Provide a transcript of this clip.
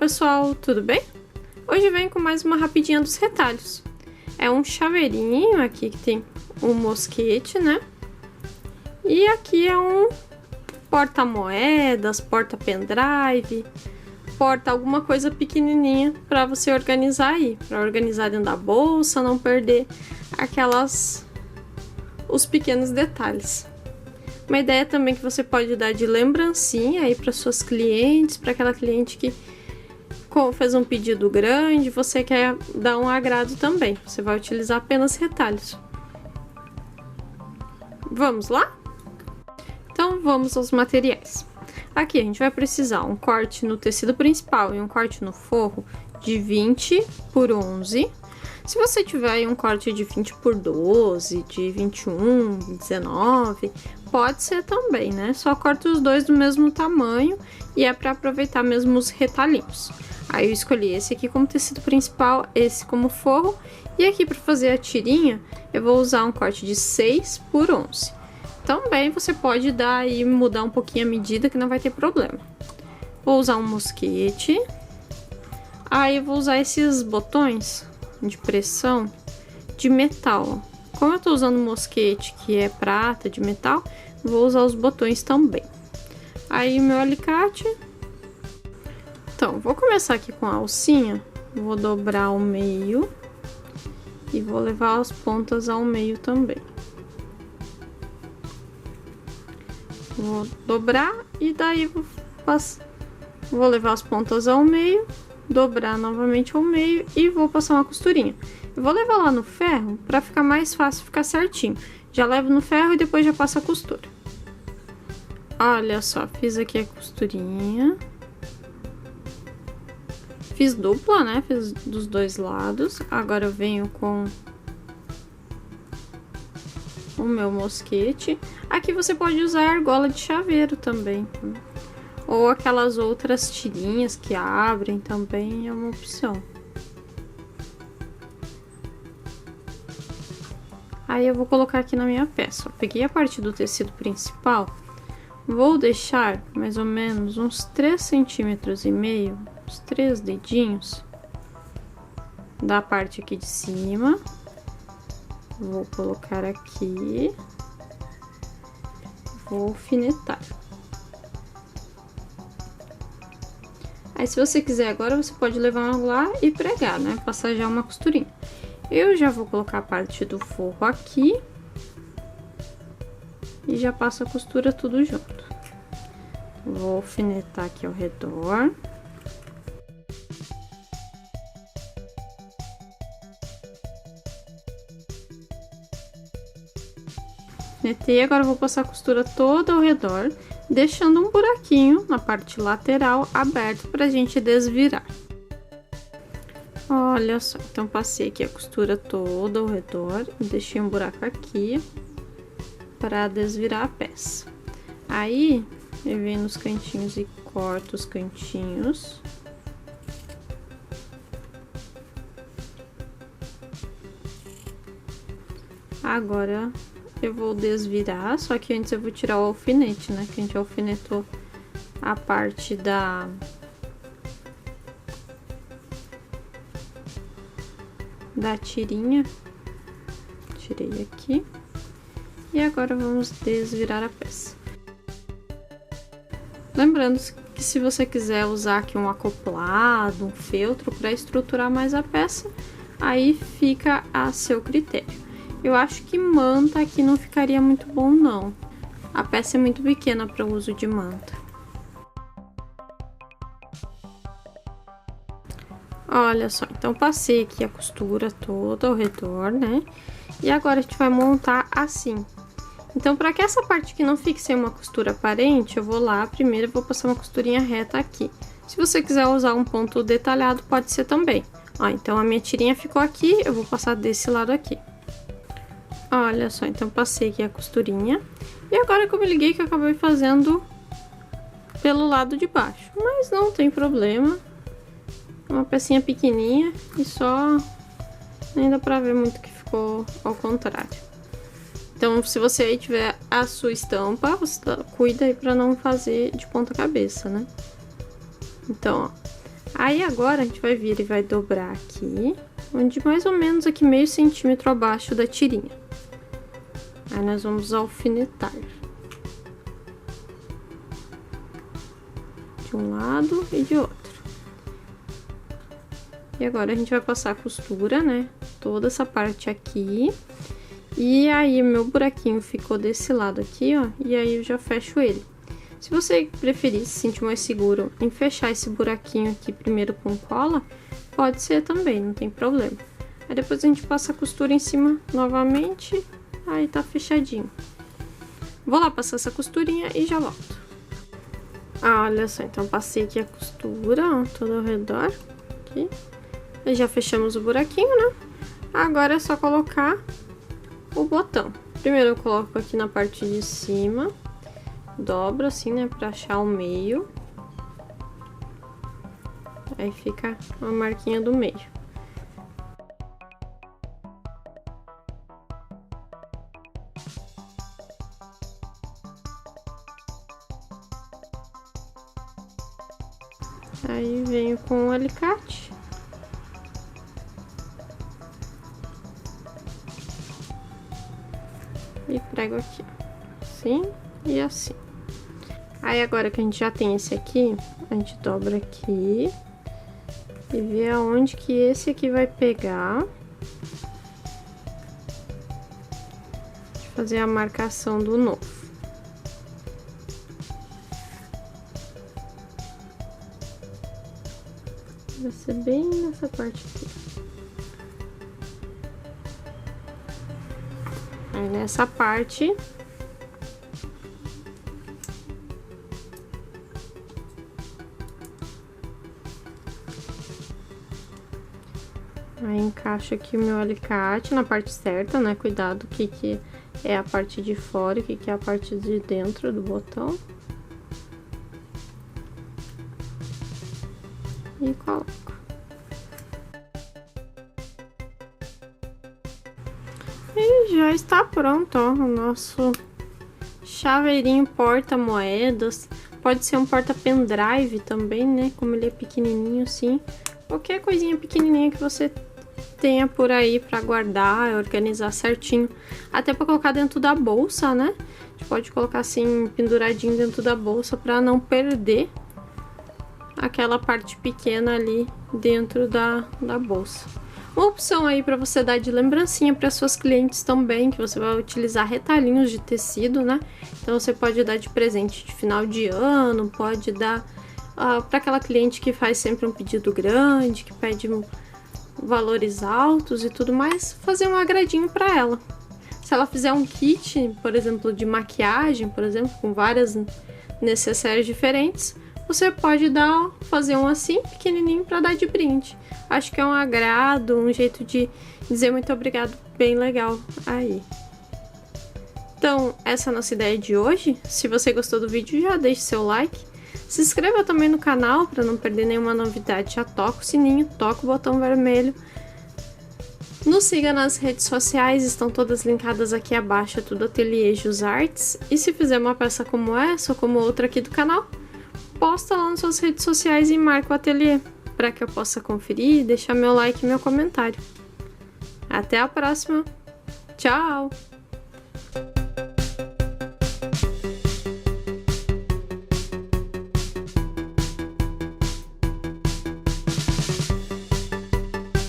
pessoal, tudo bem? Hoje venho com mais uma rapidinha dos retalhos. É um chaveirinho aqui que tem um mosquete, né? E aqui é um porta-moedas, porta-pendrive, porta alguma coisa pequenininha para você organizar aí, para organizar dentro da bolsa, não perder os pequenos detalhes. Uma ideia também que você pode dar de lembrancinha aí para suas clientes, para aquela cliente que fez um pedido grande, você quer dar um agrado também. Você vai utilizar apenas retalhos. Vamos lá? Então vamos aos materiais. Aqui a gente vai precisar um corte no tecido principal e um corte no forro de 20 por 11. Se você tiver aí um corte de 20 por 12, de 21, 19, pode ser também, né? Só corta os dois do mesmo tamanho e é para aproveitar mesmo os retalhinhos. Aí eu escolhi esse aqui como tecido principal, esse como forro. E aqui para fazer a tirinha, eu vou usar um corte de 6 por 11. Também você pode dar e mudar um pouquinho a medida que não vai ter problema. Vou usar um mosquete. Aí eu vou usar esses botões de pressão de metal. Como eu tô usando mosquete que é prata de metal, vou usar os botões também. Aí meu alicate. Então, vou começar aqui com a alcinha, vou dobrar ao meio e vou levar as pontas ao meio também. Vou dobrar e daí vou levar as pontas ao meio, dobrar novamente ao meio e vou passar uma costurinha. Eu vou levar lá no ferro para ficar mais fácil, ficar certinho. Já levo no ferro e depois já passo a costura. Olha só, fiz aqui a costurinha. Fiz dupla, né? Fiz dos dois lados. Agora eu venho com o meu mosquete. Aqui você pode usar argola de chaveiro também. Ou aquelas outras tirinhas que abrem também é uma opção. Aí eu vou colocar aqui na minha peça. Peguei a parte do tecido principal. Vou deixar mais ou menos uns 3,5 cm, uns 3 dedinhos da parte aqui de cima. Vou colocar aqui. Vou alfinetar. Aí se você quiser agora, você pode levar lá e pregar, né? Passar já uma costurinha. Eu já vou colocar a parte do forro aqui. E já passo a costura tudo junto. Vou alfinetar aqui ao redor. Alfinetei, agora eu vou passar a costura toda ao redor, deixando um buraquinho na parte lateral aberto pra gente desvirar. Olha só, então passei aqui a costura toda ao redor e deixei um buraco aqui para desvirar a peça. Aí eu venho nos cantinhos e corto os cantinhos. Agora eu vou desvirar, só que antes eu vou tirar o alfinete, né? Que a gente alfinetou a parte da tirinha. Tirei aqui. E agora vamos desvirar a peça. Lembrando que se você quiser usar aqui um acoplado, um feltro para estruturar mais a peça, aí fica a seu critério. Eu acho que manta aqui não ficaria muito bom não. A peça é muito pequena para o uso de manta. Olha só, então passei aqui a costura toda ao redor, né? E agora a gente vai montar assim. Então, para que essa parte aqui não fique sem uma costura aparente, eu vou lá, primeiro eu vou passar uma costurinha reta aqui. Se você quiser usar um ponto detalhado, pode ser também. Ó, então a minha tirinha ficou aqui, eu vou passar desse lado aqui. Olha só, então passei aqui a costurinha. E agora que eu me liguei que eu acabei fazendo pelo lado de baixo. Mas não tem problema. Uma pecinha pequenininha e só... nem dá pra ver muito que ficou ao contrário. Então, se você aí tiver a sua estampa, você cuida aí pra não fazer de ponta cabeça, né? Então, ó, Aí agora a gente vai vir e vai dobrar aqui, onde mais ou menos aqui meio centímetro abaixo da tirinha. Aí nós vamos alfinetar. De um lado e de outro. E agora a gente vai passar a costura, né? Toda essa parte aqui. E aí o meu buraquinho ficou desse lado aqui, ó. E aí eu já fecho ele. Se você preferir se sentir mais seguro em fechar esse buraquinho aqui primeiro com cola, pode ser também, não tem problema. Aí depois a gente passa a costura em cima novamente, aí tá fechadinho. Vou lá passar essa costurinha e já volto. Ah, olha só, então passei aqui a costura, ó, todo ao redor, aqui. E já fechamos o buraquinho, né? Agora é só colocar o botão. Primeiro eu coloco aqui na parte de cima. Dobro assim, né, pra achar o meio. Aí fica a marquinha do meio. Aí venho com o alicate. E prego aqui, assim e assim. Aí agora que a gente já tem esse aqui, a gente dobra aqui e vê aonde que esse aqui vai pegar. Deixa eu fazer a marcação do novo. Vai ser bem nessa parte aqui. Aí nessa parte aí encaixo aqui o meu alicate na parte certa, né? Cuidado o que é a parte de fora e o que é a parte de dentro do botão. E coloco. E já está pronto, ó, o nosso chaveirinho porta-moedas. Pode ser um porta-pendrive também, né? Como ele é pequenininho assim. Qualquer coisinha pequenininha que você tenha por aí pra guardar, organizar certinho. Até pra colocar dentro da bolsa, né? A gente pode colocar assim, penduradinho dentro da bolsa pra não perder aquela parte pequena ali dentro da bolsa. Uma opção aí pra você dar de lembrancinha para suas clientes também, que você vai utilizar retalhinhos de tecido, né? Então você pode dar de presente de final de ano, pode dar para aquela cliente que faz sempre um pedido grande, que pede valores altos e tudo mais, fazer um agradinho para ela. Se ela fizer um kit, por exemplo, de maquiagem, por exemplo, com várias necessárias diferentes, você pode fazer um assim, pequenininho, para dar de brinde. Acho que é um agrado, um jeito de dizer muito obrigado bem legal aí. Então, essa é a nossa ideia de hoje. Se você gostou do vídeo, já deixe seu like. Se inscreva também no canal para não perder nenhuma novidade. Já toca o sininho, toca o botão vermelho. Nos siga nas redes sociais, estão todas linkadas aqui abaixo, é tudo Ateliê Jus Artes. E se fizer uma peça como essa ou como outra aqui do canal, posta lá nas suas redes sociais e marca o ateliê, para que eu possa conferir e deixar meu like e meu comentário. Até a próxima! Tchau!